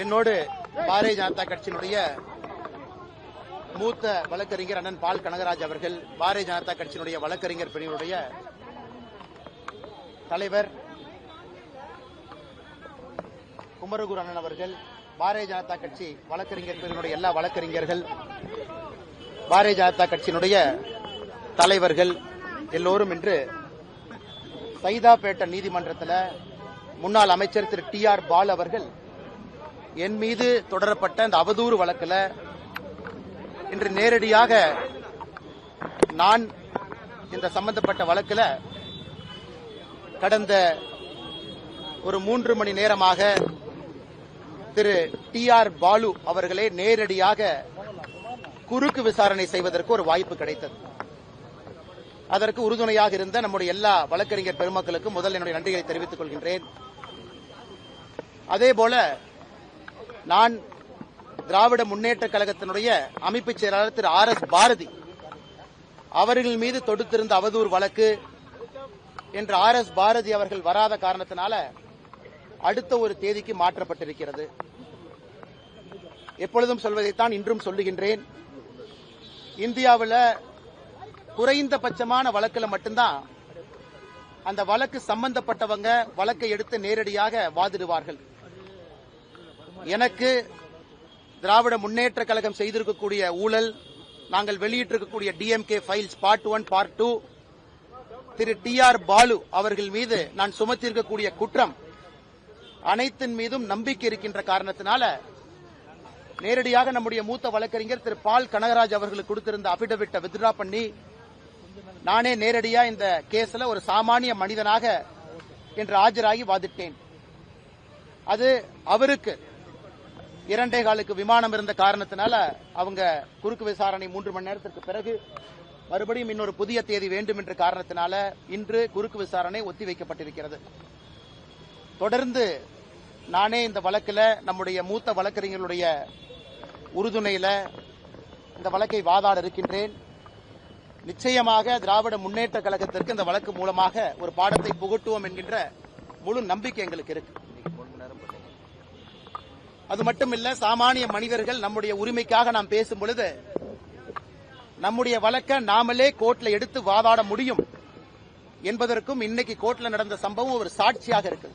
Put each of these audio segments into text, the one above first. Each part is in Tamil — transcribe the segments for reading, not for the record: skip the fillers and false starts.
என்னோடு பாரதிய ஜனதா கட்சியினுடைய மூத்த வழக்கறிஞர் அண்ணன் பால் கனகராஜ் அவர்கள், பாரதிய ஜனதா கட்சியினுடைய வழக்கறிஞர் பிரிவினுடைய தலைவர் குமரகுரு அண்ணன் அவர்கள், பாரதிய ஜனதா கட்சி வழக்கறிஞர் பிரிவினுடைய எல்லா வழக்கறிஞர்கள், பாரதிய ஜனதா கட்சியினுடைய தலைவர்கள் எல்லோரும் இன்று சைதாப்பேட்டை நீதிமன்றத்தில் முன்னாள் அமைச்சர் திரு டி.ஆர். பாலு அவர்கள் என் மீது தொடரப்பட்ட அந்த அவதூறு வழக்கில் இன்று நேரடியாக நான் இந்த சம்பந்தப்பட்ட வழக்கில் கடந்த ஒரு 3 மணி நேரமாக திரு டி.ஆர். பாலு அவர்களே நேரடியாக குறுக்கு விசாரணை செய்வதற்கு ஒரு வாய்ப்பு கிடைத்தது. அதற்கு உறுதுணையாக இருந்த நம்முடைய எல்லா வழக்கறிஞர் பெருமக்களுக்கும் முதல் என்னுடைய நன்றிகளை தெரிவித்துக் கொள்கின்றேன். அதேபோல நான் திராவிட முன்னேற்ற கழகத்தினுடைய அமைப்பு செயலாளர் திரு ஆர்.எஸ். பாரதி அவர்கள் மீது தொடுத்திருந்த அவதூறு வழக்கு என்று ஆர்.எஸ். பாரதி அவர்கள் வராத காரணத்தினால அடுத்த ஒரு தேதிக்கு மாற்றப்பட்டிருக்கிறது. எப்பொழுதும் சொல்வதைத்தான் இன்றும் சொல்லுகின்றேன். இந்தியாவில் குறைந்தபட்சமான வழக்கில் மட்டும்தான் அந்த வழக்கு சம்பந்தப்பட்டவங்க வழக்கை எடுத்து நேரடியாக வாதிடுவார்கள். எனக்கு திராவிட முன்னேற்ற கழகம் செய்திருக்கக்கூடிய ஊழல், நாங்கள் வெளியிட்டிருக்கக்கூடிய டிஎம்கே ஃபைல்ஸ் பார்ட் 1 பார்ட் 2, திரு டி.ஆர். பாலு அவர்கள் மீது நான் சுமத்தியிருக்கக்கூடிய குற்றம் அனைத்தின் மீதும் நம்பிக்கை இருக்கின்ற காரணத்தினால நேரடியாக நம்முடைய மூத்த வழக்கறிஞர் திரு பால் கனகராஜ் அவர்களுக்கு கொடுத்திருந்த அபிடவிட்டை வித்ட்ரா பண்ணி நானே நேரடியா இந்த கேஸ்ல ஒரு சாமானிய மனிதனாக என்று ஆஜராகி வாதிட்டேன். அது அவருக்கு 2 காலுக்கு விமானம் இருந்த காரணத்தினால அவங்க குறுக்கு விசாரணை 3 மணி நேரத்திற்கு பிறகு மறுபடியும் இன்னொரு புதிய தேதி வேண்டும் என்ற காரணத்தினால இன்று குறுக்கு விசாரணை ஒத்திவைக்கப்பட்டிருக்கிறது. தொடர்ந்து நானே இந்த வழக்கில் நம்முடைய மூத்த வழக்கறிஞர்களுடைய உறுதுணையில இந்த வழக்கை வாதாட இருக்கின்றேன். நிச்சயமாக திராவிட முன்னேற்ற கழகத்திற்கு இந்த வழக்கு மூலமாக ஒரு பாடத்தை புகட்டுவோம் என்கின்ற முழு நம்பிக்கை எங்களுக்கு இருக்கு. அது மட்டுமில்ல, சாமானிய மனிதர்கள் நம்முடைய உரிமைக்காக நாம் பேசும் பொழுது நம்முடைய வழக்கை நாமளே கோர்ட்ல எடுத்து வாதாட முடியும் என்பதற்கும் இன்னைக்கு கோர்ட்ல நடந்த சம்பவம் ஒரு சாட்சியாக இருக்கு.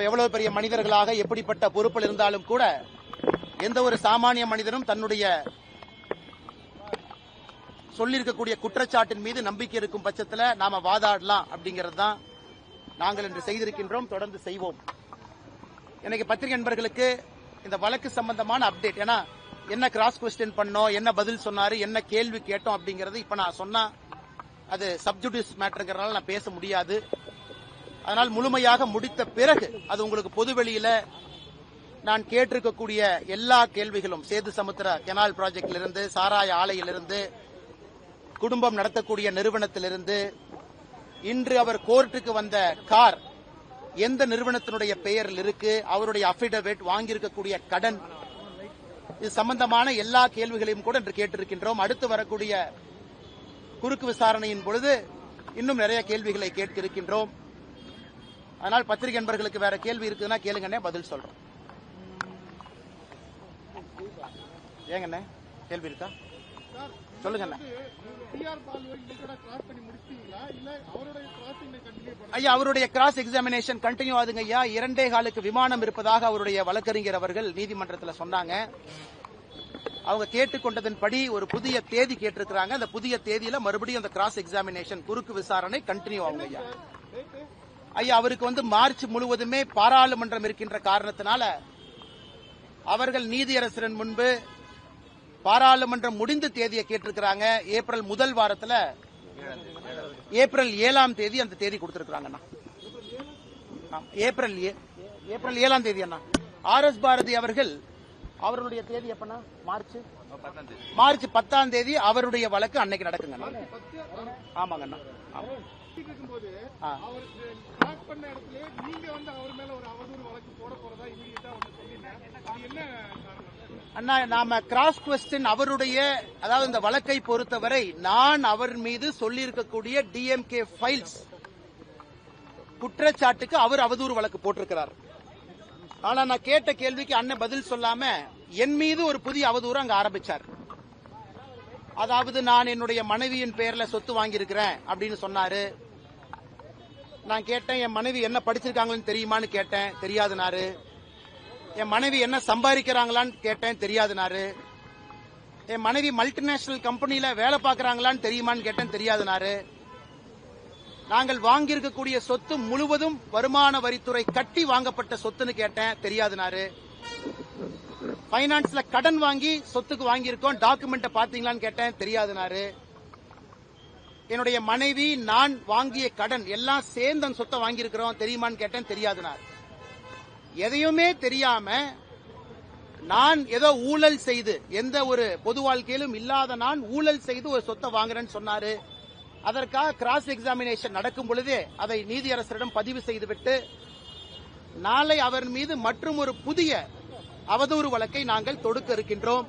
எவ்வளவு பெரிய மனிதர்களாக எப்படிப்பட்ட பொறுப்பில் இருந்தாலும் கூட எந்த ஒரு சாமானிய மனிதனும் தன்னுடைய சொல்லியிருக்கக்கூடிய குற்றச்சாட்டின் மீது நம்பிக்கை இருக்கும் பட்சத்தில் நாம வாதாடலாம் அப்படிங்கிறது தான் நாங்கள் இன்று செய்திருக்கின்றோம், தொடர்ந்து செய்வோம். எனக்கு பத்திரிகை நண்பர்களுக்கு இந்த வழக்கு சம்பந்தமான அப்டேட், ஏன்னா என்ன கிராஸ் கொஸ்டின் பண்ணோம், என்ன பதில் சொன்னாரு, என்ன கேள்வி கேட்டோம் அப்படிங்கறது இப்ப நான் சொன்னா அது சப்ஜுடிஸ் மேட்டருங்கிறதுனால நான் பேச முடியாது. அதனால் முழுமையாக முடித்த பிறகு அது உங்களுக்கு பொதுவெளியில நான் கேட்டிருக்கக்கூடிய எல்லா கேள்விகளும், சேது சமுத்திர கெனால் ப்ராஜெக்டிலிருந்து, சாராய ஆலையிலிருந்து, குடும்பம் நடத்தக்கூடிய நிறுவனத்திலிருந்து, இன்று அவர் கோர்ட்டுக்கு வந்த கார் எந்த நிறுவனத்தினுடைய பெயரில் இருக்கு, அவருடைய அபிடவிட், வாங்கியிருக்கக்கூடிய கடன், இது சம்பந்தமான எல்லா கேள்விகளையும் கூட இன்று கேட்டிருக்கின்றோம். அடுத்து வரக்கூடிய குறுக்கு விசாரணையின் பொழுது இன்னும் நிறைய கேள்விகளை கேட்க இருக்கின்றோம். அதனால் பத்திரிகை நண்பர்களுக்கு வேற கேள்வி இருக்குதுன்னா கேளுங்கண்ணே, பதில் சொல்றோம். ஏங்கண்ணே கேள்வி இருக்கா? சொல்லுங்க ஐயா. அவருடைய கிராஸ் எக்ஸாமினேஷன் கண்டினியூ ஆகுதுங்க ஐயா. 2 காலுக்கு விமானம் இருப்பதாக அவருடைய வழக்கறிஞர் அவர்கள் நீதிமன்றத்தில் சொன்னாங்க. அவங்க கேட்டுக்கொண்டதன்படி ஒரு புதிய தேதி கேட்டிருக்கிறாங்க. அந்த புதிய தேதியில மறுபடியும் அந்த கிராஸ் எக்ஸாமினேஷன் குறுக்கு விசாரணை கண்டினியூ ஆகுங்க ஐயா. ஐயா, அவருக்கு மார்ச் முழுவதுமே பாராளுமன்றம் இருக்கின்ற காரணத்தினால அவர்கள் நீதியரசரின் முன்பு பாராளுமன்றம் முடிந்த தேதியை கேட்டிருக்கிறாங்க. ஏப்ரல் முதல் வாரத்தில் ஏப்ரல் 7ஆம் தேதி அந்த தேதி கொடுத்திருக்கிறாங்க. ஏப்ரல் 7ஆம் தேதி அண்ணா. ஆர்.எஸ். பாரதி அவர்கள் அவருடைய தேதி எப்பனா மார்ச் 10ஆம் தேதி அவருடைய வழக்கு அன்னைக்கு நடக்குங்க. ஆமாங்க அண்ணா. அண்ணா, நாம கிராஸ் கொஸ்டின் அவருடைய, அதாவது இந்த வழக்கை பொறுத்தவரை நான் அவர் மீது சொல்லியிருக்கக்கூடிய டிஎம்கே ஃபைல்ஸ் குற்றச்சாட்டுக்கு அவர் அவதூறு வழக்கு போட்டிருக்கிறார். ஆனா நான் கேட்ட கேள்விக்கு அண்ணன் பதில் சொல்லாம என் மீது ஒரு புதிய அவதூறு அங்க ஆரம்பிச்சார். அதாவது நான் என்னுடைய மனைவியின் பேர்ல சொத்து வாங்கியிருக்கிறேன் அப்படின்னு சொன்னாரு. நான் கேட்டேன், என் மனைவி என்ன படிச்சிருக்காங்கன்னு தெரியுமான்னு கேட்டேன், தெரியாதுனாரு. என் மனைவி என்ன சம்பாதிக்கிறாங்களான்னு கேட்டேன், தெரியாதுனாரு. என் மனைவி மல்டிநேஷனல் கம்பெனில வேலை பார்க்கறாங்களான்னு தெரியுமான்னு கேட்டேன், தெரியாதுனாரு. நாங்கள் வாங்கியிருக்கக்கூடிய சொத்து முழுவதும் வருமான வரித்துறை கட்டி வாங்கப்பட்ட சொத்துன்னு கேட்டேன், தெரியாதுனாரு. பைனான்ஸ்ல கடன் வாங்கி சொத்துக்கு வாங்கியிருக்கோம், டாக்குமெண்ட் பாத்தீங்களான்னு கேட்டேன், தெரியாதுனாரு. என்னுடைய மனைவி நான் வாங்கிய கடன் எல்லாம் சேர்ந்து அந்த சொத்தை வாங்கியிருக்கிறோம், தெரியுமான்னு கேட்டேன், தெரியாதுனாரு. எதையுமே தெரியாம நான் ஏதோ ஊழல் செய்து, எந்த ஒரு பொது வாழ்க்கையிலும் இல்லாத நான் ஊழல் செய்து ஒரு சொத்தை வாங்குறேன்னு சொன்னாரு. அதற்காக கிராஸ் எக்ஸாமினேஷன் நடக்கும் பொழுதே அதை நீதியரசரிடம் பதிவு செய்துவிட்டு நாளை அவர் மீது மற்றும் ஒரு புதிய அவதூறு வழக்கை நாங்கள் தொடுக்க இருக்கின்றோம்.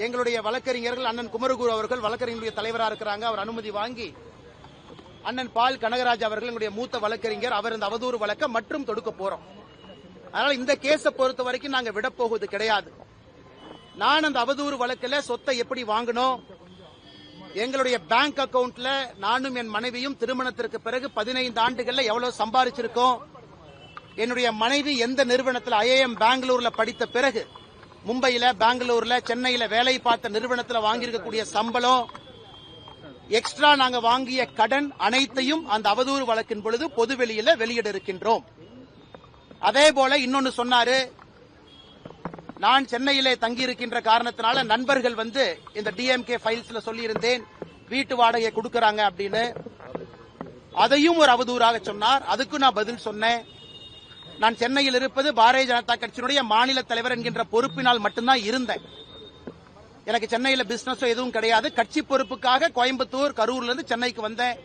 எங்களுடைய வழக்கறிஞர்கள் அண்ணன் குமரகுரு அவர்கள் வழக்கறிஞருடைய தலைவராக இருக்கிறாங்க. அவர் அனுமதி வாங்கி அண்ணன் பால் கனகராஜ் அவர்கள் எங்களுடைய மூத்த வழக்கறிஞர், அவர் இந்த அவதூறு வழக்கை மற்றும் தொடுக்க போறோம். அதனால இந்த கேஸை பொறுத்த வரைக்கும் நாங்க விடப்போவது கிடையாது. நான் அந்த அவதூறு வழக்கில் சொத்தை எப்படி வாங்கணும், எங்களுடைய பேங்க் அக்கவுண்ட்ல நானும் என் மனைவியும் திருமணத்திற்கு பிறகு 15 ஆண்டுகள்ல எவ்வளவு சம்பாதிச்சிருக்கோம், என்னுடைய மனைவி எந்த நிறுவனத்தில் IIM பெங்களூர்ல படித்த பிறகு மும்பையில, பெங்களூர்ல, சென்னையில வேலை பார்த்த நிறுவனத்தில் வாங்கியிருக்கக்கூடிய சம்பளம், எக்ஸ்ட்ரா நாங்க வாங்கிய கடன் அனைத்தையும் அந்த அவதூறு வழக்கின் பொழுது பொதுவெளியில வெளியிட இருக்கின்றோம். அதே போல இன்னொன்னு சொன்னாரு, நான் சென்னையிலே தங்கியிருக்கின்ற காரணத்தினால நண்பர்கள் வந்து இந்த DMK ஃபைல்ஸ்ல சொல்லியிருந்தேன் வீட்டு வாடகை கொடுக்கறாங்க அப்படின்னு. அதையும் ஒரு அவதூறாக சொன்னார். அதுக்கு நான் பதில் சொன்னேன். நான் சென்னையில் இருப்பது பாரதிய ஜனதா கட்சியினுடைய மாநில தலைவர் என்கின்ற பொறுப்பினால் மட்டும்தான் இருந்தேன். எனக்கு சென்னையில பிசினஸோ எதுவும் கிடையாது. கட்சி பொறுப்புக்காக கோயம்புத்தூர், கரூர்ல இருந்து சென்னைக்கு வந்தேன்.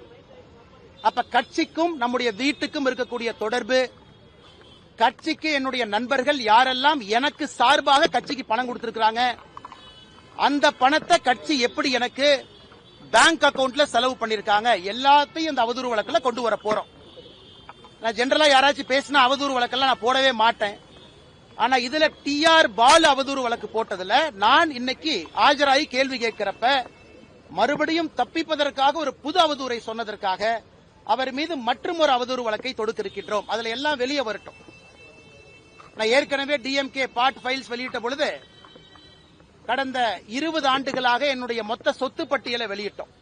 அப்ப கட்சிக்கும் நம்முடைய வீட்டுக்கும் இருக்கக்கூடிய தொடர்பு, கட்சிக்கு என்னுடைய நண்பர்கள் யாரெல்லாம் எனக்கு சார்பாக கட்சிக்கு பணம் கொடுத்திருக்காங்க, அந்த பணத்தை கட்சி எப்படி எனக்கு பேங்க் அக்கவுண்ட்ல செலவு பண்ணிருக்காங்க, எல்லாத்தையும் இந்த அவதூறு வழக்குல கொண்டு வர போறோம். நான் ஜெனரலா யாராச்சும் பேசினா அவதூறு வழக்கெல்லாம் நான் போடவே மாட்டேன். ஆனா இதுல TR பாலு அவதூறு வழக்கு போட்டதுல நான் இன்னைக்கு ஆஜராகி கேள்வி கேட்கிறப்ப மறுபடியும் தப்பிப்பதற்காக ஒரு புது அவதூறை சொன்னதற்காக அவர் மீது மற்றும் ஒரு அவதூறு வழக்கை தொடுக்க இருக்கின்றோம். அதுல எல்லாம் வெளியே வரட்டும். நான் ஏற்கனவே DMK பார்ட் ஃபைல்ஸ் வெளியிட்ட பொழுது கடந்த 20 ஆண்டுகளாக என்னுடைய மொத்த சொத்து பட்டியலை வெளியிட்டோம்.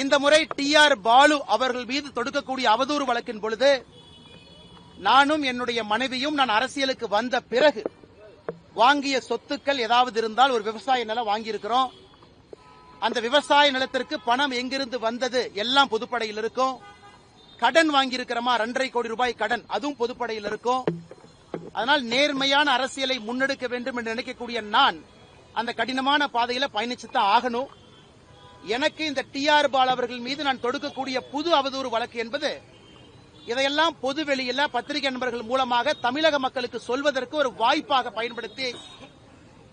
இந்த முறை TR பாலு அவர்கள் மீது தொடுக்கக்கூடிய அவதூறு வழக்கின் பொழுது நானும் என்னுடைய மனைவியும் நான் அரசியலுக்கு வந்த பிறகு வாங்கிய சொத்துக்கள் ஏதாவது இருந்தால் ஒரு விவசாய நிலம் வாங்கியிருக்கிறோம். அந்த விவசாய நிலத்திற்கு பணம் எங்கிருந்து வந்தது எல்லாம் பொதுப்படையில் இருக்கும். கடன் வாங்கியிருக்கிறோமா 2.5 கோடி ரூபாய் கடன், அதுவும் பொதுப்படையில் இருக்கும். அதனால் நேர்மையான அரசியலை முன்னெடுக்க வேண்டும் என்று நினைக்கக்கூடிய நான் அந்த கடினமான பாதையில பயணிச்சுதான் ஆகணும். எனக்கு இந்த TR பாலு அவர்கள் மீது நான் தொடுக்கக்கூடிய புது அவதூறு வழக்கு என்பது இதையெல்லாம் பொதுவெளியில பத்திரிகை நண்பர்கள் மூலமாக தமிழக மக்களுக்கு சொல்வதற்கு ஒரு வாய்ப்பாக பயன்படுத்தி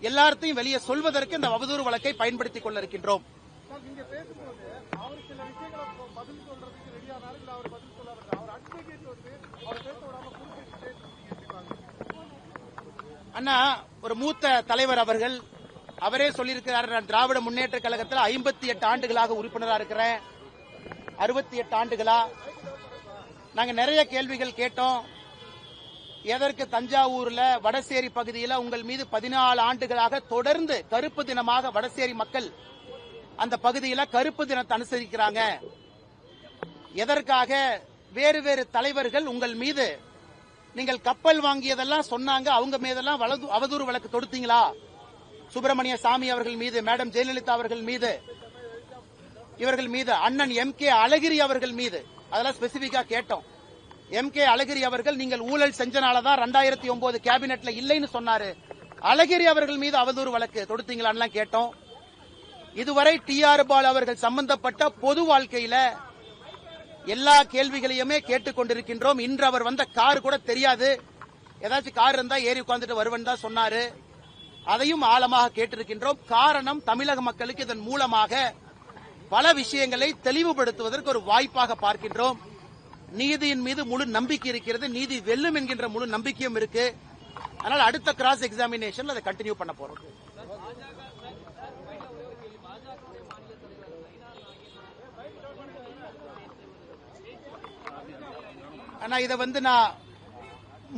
எல்லாத்தையும் வெளியே சொல்வதற்கு இந்த அவதூறு வழக்கை பயன்படுத்திக் கொள்ள இருக்கின்றோம். அண்ணா, ஒரு மூத்த தலைவர் அவர்கள் அவரே சொல்லியிருக்கிறார், நான் திராவிட முன்னேற்ற கழகத்தில் 58 ஆண்டுகளாக உறுப்பினராக இருக்கிறேன். 68 ஆண்டுகளா? நாங்க நிறைய கேள்விகள் கேட்டோம். எதற்கு தஞ்சாவூர்ல வடசேரி பகுதியில் உங்கள் மீது 14 ஆண்டுகளாக தொடர்ந்து கருப்பு தினமாக வடசேரி மக்கள் அந்த பகுதியில் கருப்பு தினத்தை அனுசரிக்கிறாங்க? எதற்காக வேறு வேறு தலைவர்கள் உங்கள் மீது நீங்கள் கப்பல் வாங்கியதெல்லாம் சொன்னாங்க, அவங்க மீதெல்லாம் அவதூறு வழக்கு தொடுத்தீங்களா? சுப்பிரமணிய சாமி அவர்கள் மீது, மேடம் ஜெயலலிதா அவர்கள் மீது, இவர்கள் மீது, அண்ணன் MK அழகிரி அவர்கள் மீது அதெல்லாம் ஸ்பெசிபிக்கா கேட்டோம். MK அழகிரி அவர்கள் நீங்கள் ஊழல் செஞ்சனாலதான் 2009 கேபினெட்ல இல்லைன்னு சொன்னாரு. அழகிரி அவர்கள் மீது அவதூறு வழக்கு தொடுத்தீங்களான்னு கேட்டோம். இதுவரை TR பாலு அவர்கள் சம்பந்தப்பட்ட பொது வாழ்க்கையில எல்லா கேள்விகளையுமே கேட்டுக் கொண்டிருக்கின்றோம். இன்று அவர் வந்த கார் கூட தெரியாது, ஏதாச்சும் கார் இருந்தா ஏறி உட்கார்ந்துட்டு வருவன் தான் சொன்னாரு. அதையும் ஆழமாக கேட்டிருக்கின்றோம். காரணம், தமிழக மக்களுக்கு இதன் மூலமாக பல விஷயங்களை தெளிவுபடுத்துவதற்கு ஒரு வாய்ப்பாக பார்க்கின்றோம். நீதியின் மீது முழு நம்பிக்கை இருக்கிறது, நீதி வெல்லும் என்கின்ற முழு நம்பிக்கையும் இருக்கு. அதனால அடுத்த கிராஸ் எக்ஸாமினேஷன்ல அதை கண்டினியூ பண்ண போறோம். ஆனா இதை நான்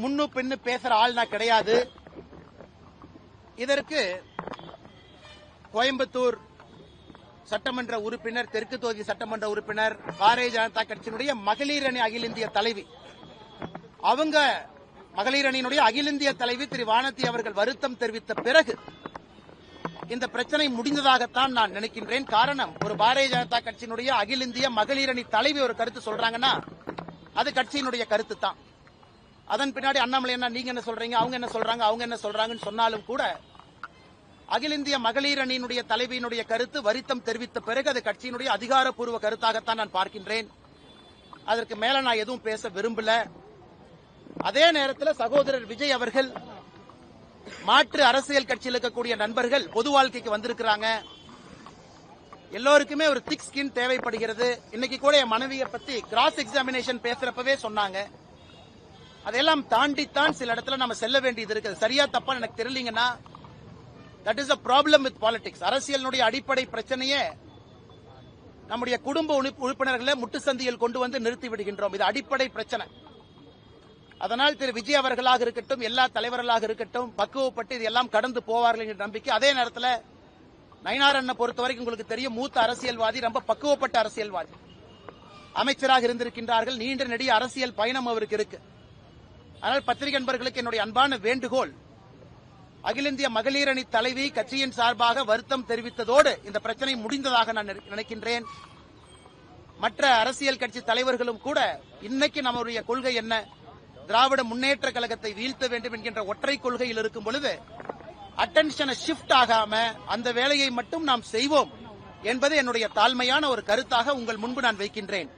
முன்னு பின்னு பேசுற ஆள் நான் கிடையாது. இதற்கு கோயம்புத்தூர் சட்டமன்ற உறுப்பினர், தெற்கு தொகுதி சட்டமன்ற உறுப்பினர், பாரதிய ஜனதா கட்சியினுடைய மகளிர் அணி அகில இந்திய தலைவி, அவங்க மகளிர் அணியினுடைய அகில இந்திய தலைவி திரு வானதி அவர்கள் வருத்தம் தெரிவித்த பிறகு இந்த பிரச்சனை முடிந்ததாகத்தான் நான் நினைக்கின்றேன். காரணம், ஒரு பாரதிய ஜனதா கட்சியினுடைய அகில இந்திய மகளிர் அணி தலைவி ஒரு கருத்து சொல்றாங்கன்னா அது கட்சியினுடைய கருத்து தான். அதன் பின்னாடி அண்ணாமலை என்ன நீங்க என்ன சொல்றீங்க, அவங்க என்ன சொல்றாங்க, அவங்க என்ன சொல்றாங்கன்னு சொன்னாலும் கூட அகில இந்திய மகளிர் அணியினுடைய தலைவியினுடைய கருத்து வருத்தம் தெரிவித்த பிறகு அது கட்சியினுடைய அதிகாரப்பூர்வ கருத்தாகத்தான் நான் பார்க்கின்றேன். அதற்கு மேல நான் எதுவும் பேச விரும்பல. அதே நேரத்தில் சகோதரர் விஜய் அவர்கள் மாற்று அரசியல் கட்சியில் இருக்கக்கூடிய நண்பர்கள் பொது வாழ்க்கைக்கு வந்திருக்கிறாங்க. எல்லோருக்குமே ஒரு திக் ஸ்கின் தேவைப்படுகிறது. இன்னைக்கு கூட என் மனைவியை பத்தி கிராஸ் எக்ஸாமினேஷன் பேசுறப்பவே சொன்னாங்க. அதெல்லாம் தாண்டித்தான் சில இடத்துல நம்ம செல்ல வேண்டியது இருக்குது. சரியா தப்பா எனக்கு தெரியலீங்கன்னா that is a problem with politics. அரசியலினுடைய அடிப்படை பிரச்சனையே நம்முடைய குடும்ப உறுப்பினர்களை முட்டுச்சந்தியில் கொண்டு வந்து நிறுத்தி விடுகின்றோம். இது அடிப்படை பிரச்சனை. அதனால் திரு விஜய் அவர்களாக இருக்கட்டும், எல்லா தலைவர்களாக இருக்கட்டும், பக்குவப்பட்டு இதெல்லாம் கடந்து போவார்கள் என்ற நம்பிக்கை. அதே நேரத்தில் நயினார் அண்ணனை பொறுத்த வரைக்கும் உங்களுக்கு தெரியும், மூத்த அரசியல்வாதி, ரொம்ப பக்குவப்பட்ட அரசியல்வாதி, அமைச்சராக இருந்திருக்கின்றார்கள். நீண்ட நெடிய அரசியல் பயணம் அவருக்கு இருக்கு. ஆனால் பத்திரிகை நண்பர்களுக்கு என்னுடைய அன்பான வேண்டுகோள், அகில இந்திய மகளிர் அணி தலைவி கட்சியின் சார்பாக வருத்தம் தெரிவித்ததோடு இந்த பிரச்சனை முடிந்ததாக நான் நினைக்கின்றேன். மற்ற அரசியல் கட்சி தலைவர்களும் கூட இன்னைக்கு நம்முடைய கொள்கை என்ன, திராவிட முன்னேற்ற கழகத்தை வீழ்த்த வேண்டும் என்கின்ற ஒற்றை கொள்கையில் இருக்கும் பொழுது அட்டென்ஷனை ஷிஃப்ட் ஆகாம அந்த வேலையை மட்டும் நாம் செய்வோம் என்பது என்னுடைய தாழ்மையான ஒரு கருத்தாக உங்கள் முன்பு நான் வைக்கின்றேன்.